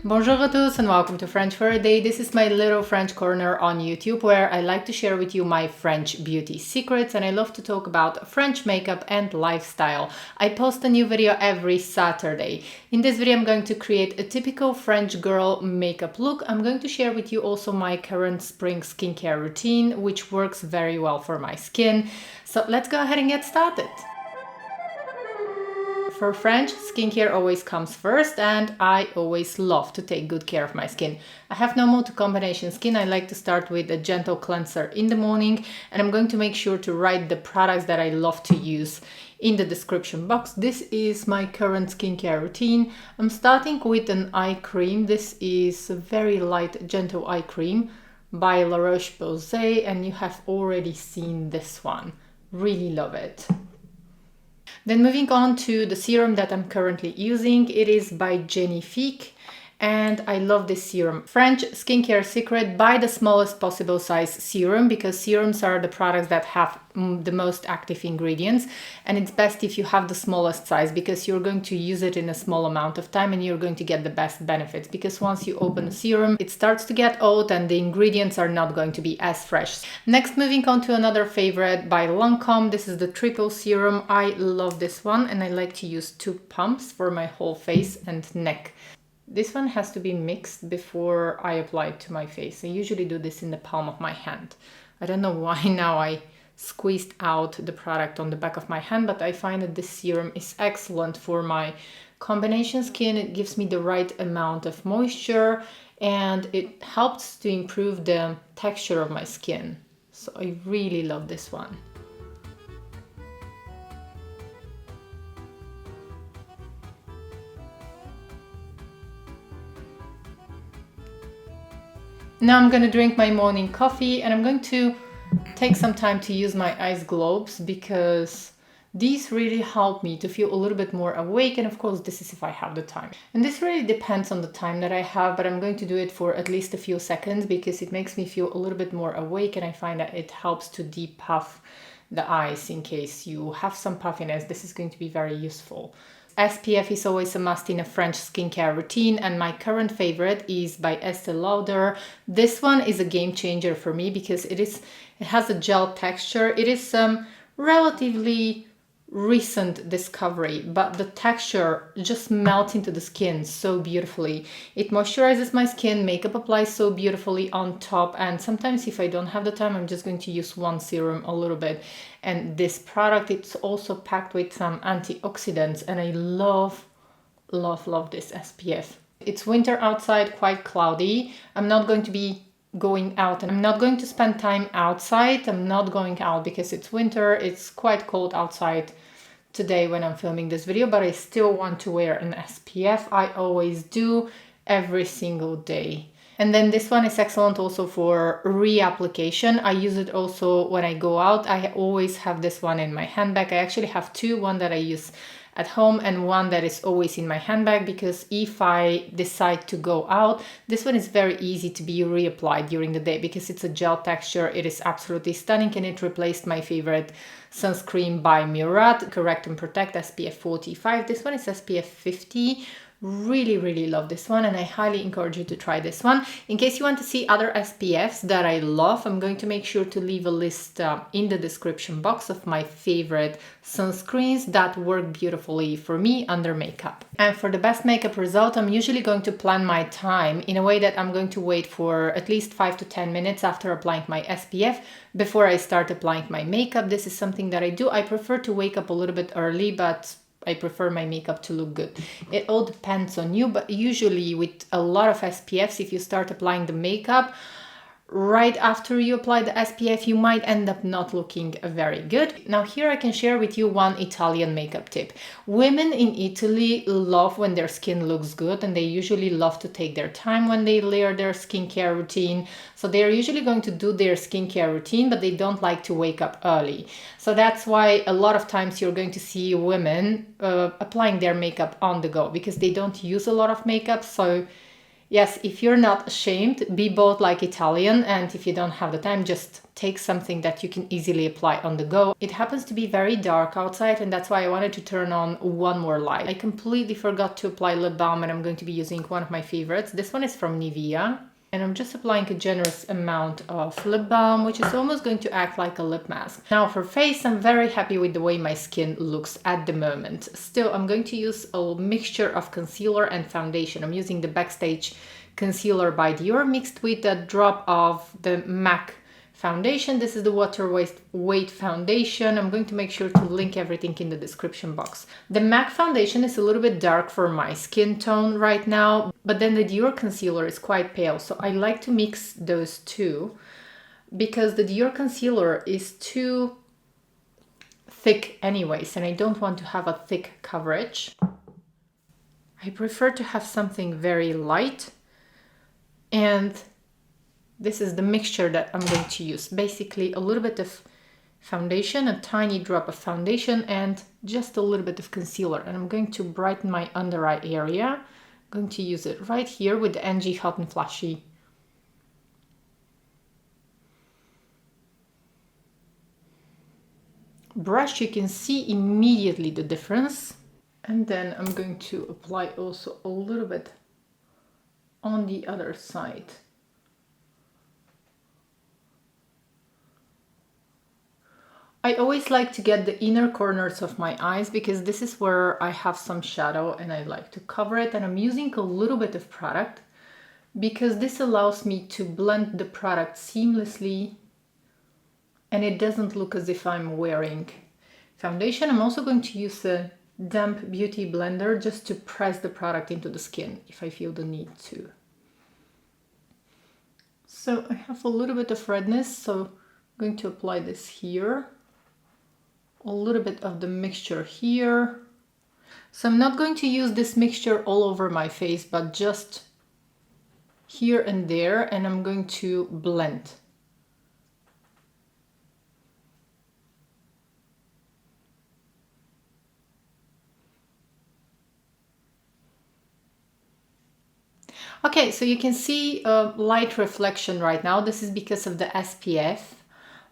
Bonjour à tous and welcome to French for a Day. This is my little French corner on YouTube where I like to share with you my French beauty secrets, and I love to talk about French makeup and lifestyle. I post a new video every Saturday. In this video I'm going to create a typical French girl makeup look. I'm going to share with you also my current spring skincare routine, which works very well for my skin. So let's go ahead and get started. For French, skincare always comes first, and I always love to take good care of my skin. I have no multi-combination skin. I like to start with a gentle cleanser in the morning, and I'm going to make sure to write the products that I love to use in the description box. This is my current skincare routine. I'm starting with an eye cream. This is a very light, gentle eye cream by La Roche-Posay, and you have already seen this one. Really love it. Then moving on to the serum that I'm currently using, it is by Genifique, and I love this serum. French skincare secret: buy the smallest possible size serum, because serums are the products that have the most active ingredients, and it's best if you have the smallest size because you're going to use it in a small amount of time and you're going to get the best benefits, because once you open a serum it starts to get old and the ingredients are not going to be as fresh. Next, moving on to another favorite by Lancome. This is the triple serum. I love this one and I like to use 2 pumps for my whole face and neck. This one has to be mixed before I apply it to my face. I usually do this in the palm of my hand. I don't know why now I squeezed out the product on the back of my hand, but I find that this serum is excellent for my combination skin. It gives me the right amount of moisture and it helps to improve the texture of my skin. So I really love this one. Now I'm going to drink my morning coffee and I'm going to take some time to use my ice globes, because these really help me to feel a little bit more awake, and of course this is if I have the time. And this really depends on the time that I have, but I'm going to do it for at least a few seconds because it makes me feel a little bit more awake, and I find that it helps to depuff the eyes. In case you have some puffiness, this is going to be very useful. SPF is always a must in a French skincare routine, and my current favorite is by Estee Lauder. This one is a game changer for me because it has a gel texture. It is relatively recent discovery, but the texture just melts into the skin so beautifully. It moisturizes my skin, makeup applies so beautifully on top, and sometimes if I don't have the time I'm just going to use one serum a little bit. And this product, it's also packed with some antioxidants, and I love this SPF. It's winter outside, quite cloudy. I'm not going to be going out and I'm not going to spend time outside. I'm not going out because it's winter. It's quite cold outside today when I'm filming this video, but I still want to wear an SPF. I always do, every single day. And then this one is excellent also for reapplication. I use it also when I go out. I always have this one in my handbag. I actually have 2, one that I use at home and one that is always in my handbag, because if I decide to go out, this one is very easy to be reapplied during the day because it's a gel texture. It is absolutely stunning, and it replaced my favorite sunscreen by Murad, Correct and Protect SPF 45. This one is SPF 50. Really love this one, and I highly encourage you to try this one. In case you want to see other SPFs that I love, I'm going to make sure to leave a list in the description box of my favorite sunscreens that work beautifully for me under makeup. And for the best makeup result, I'm usually going to plan my time in a way that I'm going to wait for at least 5 to 10 minutes after applying my SPF before I start applying my makeup. This is something that I do. I prefer to wake up a little bit early, but I prefer my makeup to look good. It all depends on you, but usually with a lot of SPFs, if you start applying the makeup right after you apply the SPF, you might end up not looking very good. Now here I can share with you one Italian makeup tip. Women in Italy love when their skin looks good, and they usually love to take their time when they layer their skincare routine. So they're usually going to do their skincare routine, but they don't like to wake up early. So that's why a lot of times you're going to see women applying their makeup on the go, because they don't use a lot of makeup. So Yes, if you're not ashamed, be bold like Italian, and if you don't have the time, just take something that you can easily apply on the go. It happens to be very dark outside, and that's why I wanted to turn on one more light. I completely forgot to apply lip balm, and I'm going to be using one of my favorites. This one is from Nivea. And I'm just applying a generous amount of lip balm, which is almost going to act like a lip mask. Now for face, I'm very happy with the way my skin looks at the moment. Still, I'm going to use a mixture of concealer and foundation. I'm using the Backstage Concealer by Dior mixed with a drop of the MAC foundation. This is the water weight foundation. I'm going to make sure to link everything in the description box. The MAC foundation is a little bit dark for my skin tone right now, but then the Dior concealer is quite pale, so I like to mix those two because the Dior concealer is too thick anyways, and I don't want to have a thick coverage. I prefer to have something very light, and this is the mixture that I'm going to use. Basically a little bit of foundation, a tiny drop of foundation, and just a little bit of concealer. And I'm going to brighten my under eye area. I'm going to use it right here with the NG Hot and Flashy. Brush, you can see immediately the difference. And then I'm going to apply also a little bit on the other side. I always like to get the inner corners of my eyes because this is where I have some shadow and I like to cover it, and I'm using a little bit of product because this allows me to blend the product seamlessly and it doesn't look as if I'm wearing foundation. I'm also going to use a damp beauty blender just to press the product into the skin if I feel the need to. So I have a little bit of redness, so I'm going to apply this here. A little bit of the mixture here. So I'm not going to use this mixture all over my face, but just here and there, and I'm going to blend. Okay, so you can see a light reflection right now. This is because of the SPF,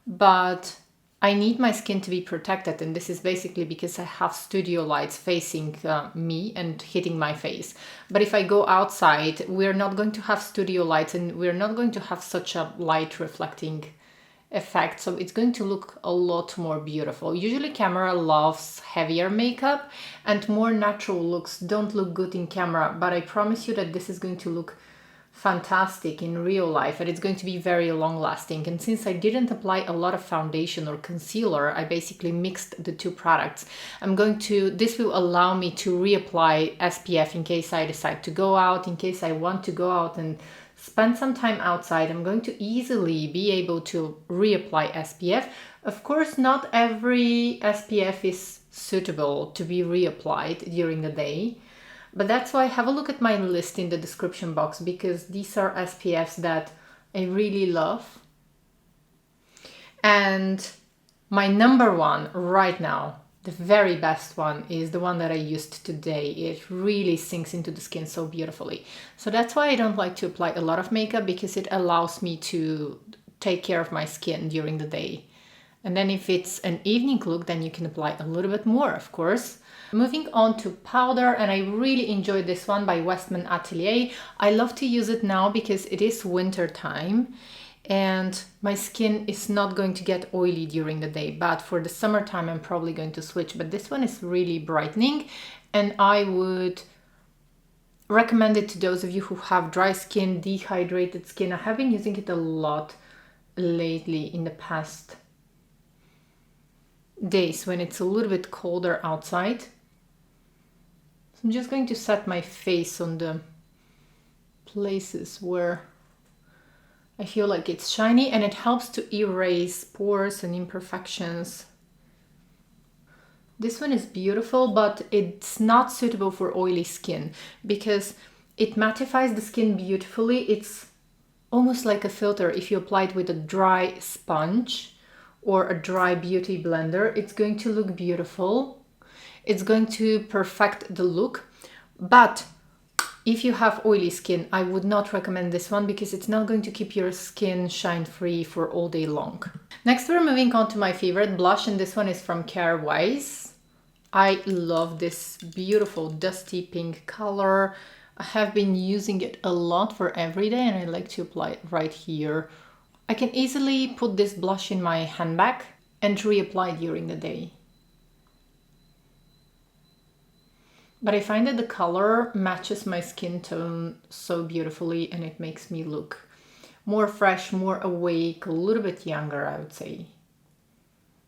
but I need my skin to be protected, and this is basically because I have studio lights facing me and hitting my face. But if I go outside, we're not going to have studio lights and we're not going to have such a light reflecting effect, so it's going to look a lot more beautiful. Usually camera loves heavier makeup and more natural looks don't look good in camera, but I promise you that this is going to look fantastic in real life and it's going to be very long lasting. And since I didn't apply a lot of foundation or concealer, I basically mixed the two products. This will allow me to reapply SPF in case I decide to go out, in case I want to go out and spend some time outside. I'm going to easily be able to reapply SPF. Of course, not every SPF is suitable to be reapplied during the day. But that's why have a look at my list in the description box, because these are SPFs that I really love. And my number one right now, the very best one, is the one that I used today. It really sinks into the skin so beautifully. So that's why I don't like to apply a lot of makeup, because it allows me to take care of my skin during the day. And then if it's an evening look, then you can apply a little bit more, of course. Moving on to powder, and I really enjoyed this one by Westman Atelier. I love to use it now because it is winter time and my skin is not going to get oily during the day, but for the summertime I'm probably going to switch. But this one is really brightening and I would recommend it to those of you who have dry skin, dehydrated skin. I have been using it a lot lately in the past days when it's a little bit colder outside. So I'm just going to set my face on the places where I feel like it's shiny, and it helps to erase pores and imperfections. This one is beautiful, but it's not suitable for oily skin because it mattifies the skin beautifully. It's almost like a filter. If you apply it with a dry sponge or a dry beauty blender, it's going to look beautiful. It's going to perfect the look, but If you have oily skin, I would not recommend this one because it's not going to keep your skin shine free for all day long. Next, we're moving on to my favorite blush, and this one is from Carewise. I love this beautiful dusty pink color. I have been using it a lot for every day, and I like to apply it right here. I can easily put this blush in my handbag and reapply during the day. But I find that the color matches my skin tone so beautifully, and it makes me look more fresh, more awake, a little bit younger, I would say.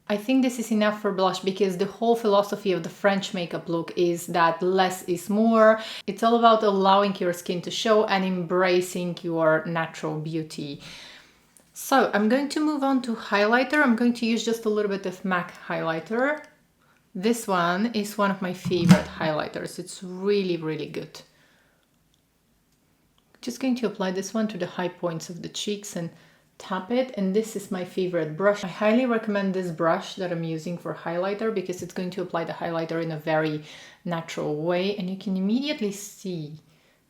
I think this is enough for blush because the whole philosophy of the French makeup look is that less is more. It's all about allowing your skin to show and embracing your natural beauty. So I'm going to move on to highlighter. I'm going to use just a little bit of MAC highlighter. This one is one of my favorite highlighters. It's really, really good. Just going to apply this one to the high points of the cheeks and tap it. And this is my favorite brush. I highly recommend this brush that I'm using for highlighter because it's going to apply the highlighter in a very natural way. And you can immediately see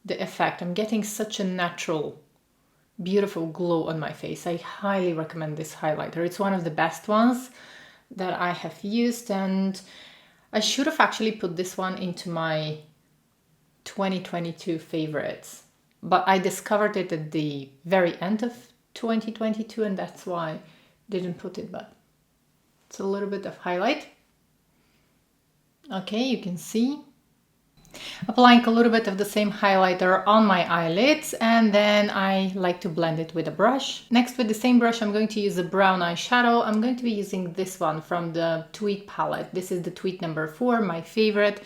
the effect. I'm getting such a natural, beautiful glow on my face. I highly recommend this highlighter. It's one of the best ones that I have used, and I should have actually put this one into my 2022 favorites, but I discovered it at the very end of 2022 and that's why I didn't put it, but it's a little bit of highlight. Okay, you can see. Applying a little bit of the same highlighter on my eyelids, and then I like to blend it with a brush. Next, with the same brush, I'm going to use a brown eyeshadow. I'm going to be using this one from the Tweed palette. This is the Tweed number 4, my favorite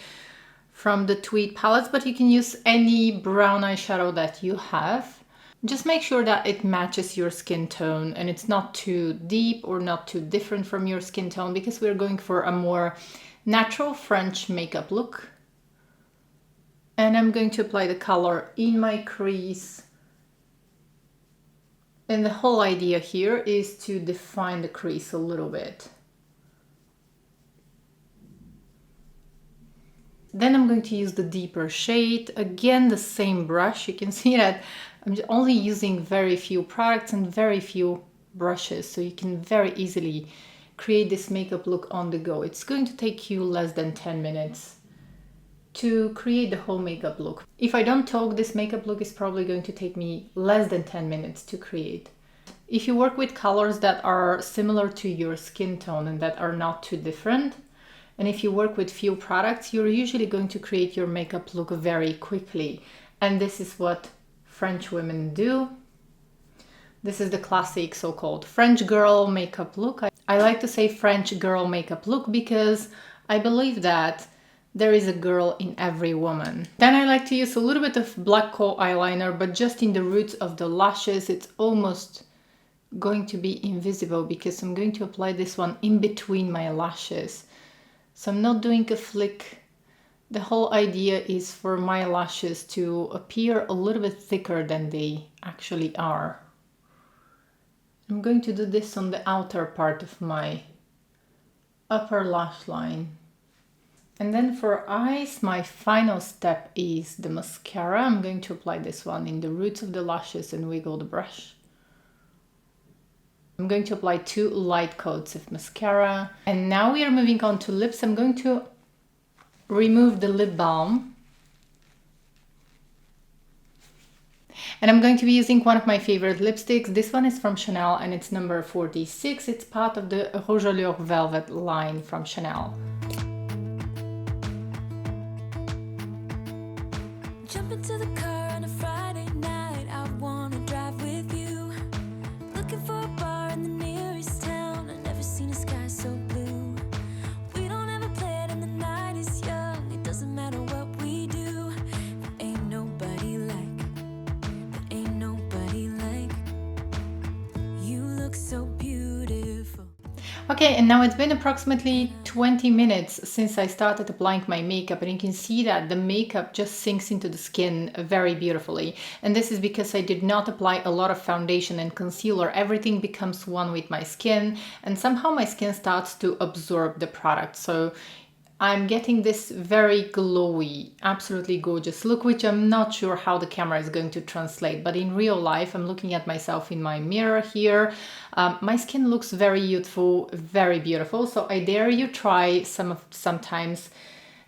from the Tweed palettes, but you can use any brown eyeshadow that you have. Just make sure that it matches your skin tone and it's not too deep or not too different from your skin tone, because we're going for a more natural French makeup look. And I'm going to apply the color in my crease. And the whole idea here is to define the crease a little bit. Then I'm going to use the deeper shade. Again, the same brush. You can see that I'm only using very few products and very few brushes, so you can very easily create this makeup look on the go. It's going to take you less than 10 minutes to create the whole makeup look. If I don't talk, this makeup look is probably going to take me less than 10 minutes to create. If you work with colors that are similar to your skin tone and that are not too different, and if you work with few products, you're usually going to create your makeup look very quickly. And this is what French women do. This is the classic so-called French girl makeup look. I like to say French girl makeup look because I believe that there is a girl in every woman. Then I like to use a little bit of black kohl eyeliner, but just in the roots of the lashes. It's almost going to be invisible because I'm going to apply this one in between my lashes. So I'm not doing a flick. The whole idea is for my lashes to appear a little bit thicker than they actually are. I'm going to do this on the outer part of my upper lash line. And then for eyes, my final step is the mascara. I'm going to apply this one in the roots of the lashes and wiggle the brush. I'm going to apply 2 light coats of mascara. And now we are moving on to lips. I'm going to remove the lip balm. And I'm going to be using one of my favorite lipsticks. This one is from Chanel and it's number 46. It's part of the Rouge Allure Velvet line from Chanel. Jump into the car on a Friday night. I wanna drive with you. Looking for a bar in the nearest town. I've never seen a sky so blue. We don't ever play it and the night is young. It doesn't matter what we do. There ain't nobody like you. Look so beautiful. Okay, and now it's been approximately 20 minutes since I started applying my makeup, and you can see that the makeup just sinks into the skin very beautifully. And this is because I did not apply a lot of foundation and concealer. Everything becomes one with my skin, and somehow my skin starts to absorb the product. So I'm getting this very glowy, absolutely gorgeous look, which I'm not sure how the camera is going to translate, but in real life, I'm looking at myself in my mirror here. My skin looks very youthful, very beautiful. So I dare you try sometimes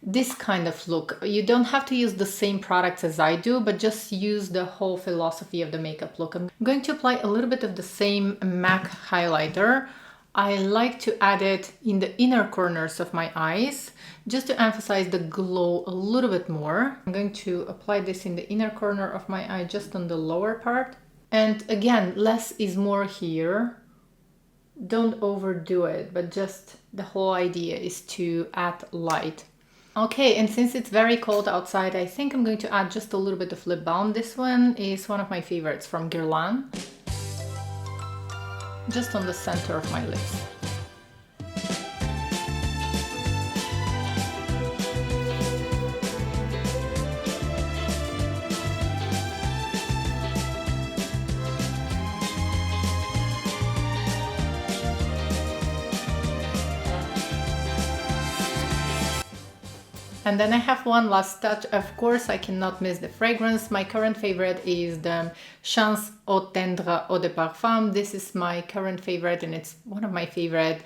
this kind of look. You don't have to use the same products as I do, but just use the whole philosophy of the makeup look. I'm going to apply a little bit of the same MAC highlighter. I like to add it in the inner corners of my eyes, just to emphasize the glow a little bit more. I'm going to apply this in the inner corner of my eye, just on the lower part. And again, less is more here. Don't overdo it, but just the whole idea is to add light. Okay, and since it's very cold outside, I think I'm going to add just a little bit of lip balm. This one is one of my favorites from Guerlain. Just on the center of my lips. And then I have one last touch. Of course, I cannot miss the fragrance. My current favorite is the Chance Eau Tendre Eau de Parfum. This is my current favorite, and it's one of my favorite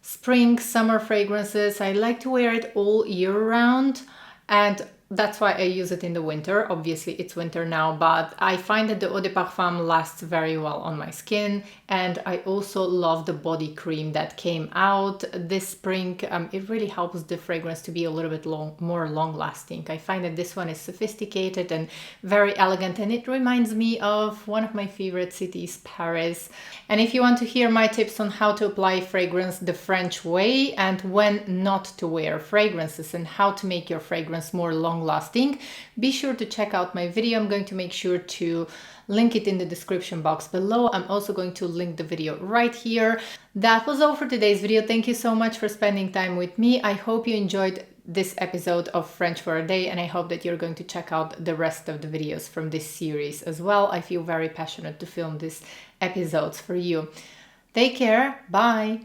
spring, summer fragrances. I like to wear it all year round, and that's why I use it in the winter. Obviously, it's winter now, but I find that the Eau de Parfum lasts very well on my skin. And I also love the body cream that came out this spring. It really helps the fragrance to be a little bit more long-lasting. I find that this one is sophisticated and very elegant, and it reminds me of one of my favorite cities, Paris. And if you want to hear my tips on how to apply fragrance the French way, and when not to wear fragrances, and how to make your fragrance more long-lasting, be sure to check out my video. I'm going to make sure to link it in the description box below. I'm also going to link the video right here. That was all for today's video. Thank you so much for spending time with me. I hope you enjoyed this episode of French for a Day, and I hope that you're going to check out the rest of the videos from this series as well. I feel very passionate to film these episodes for you. Take care. Bye.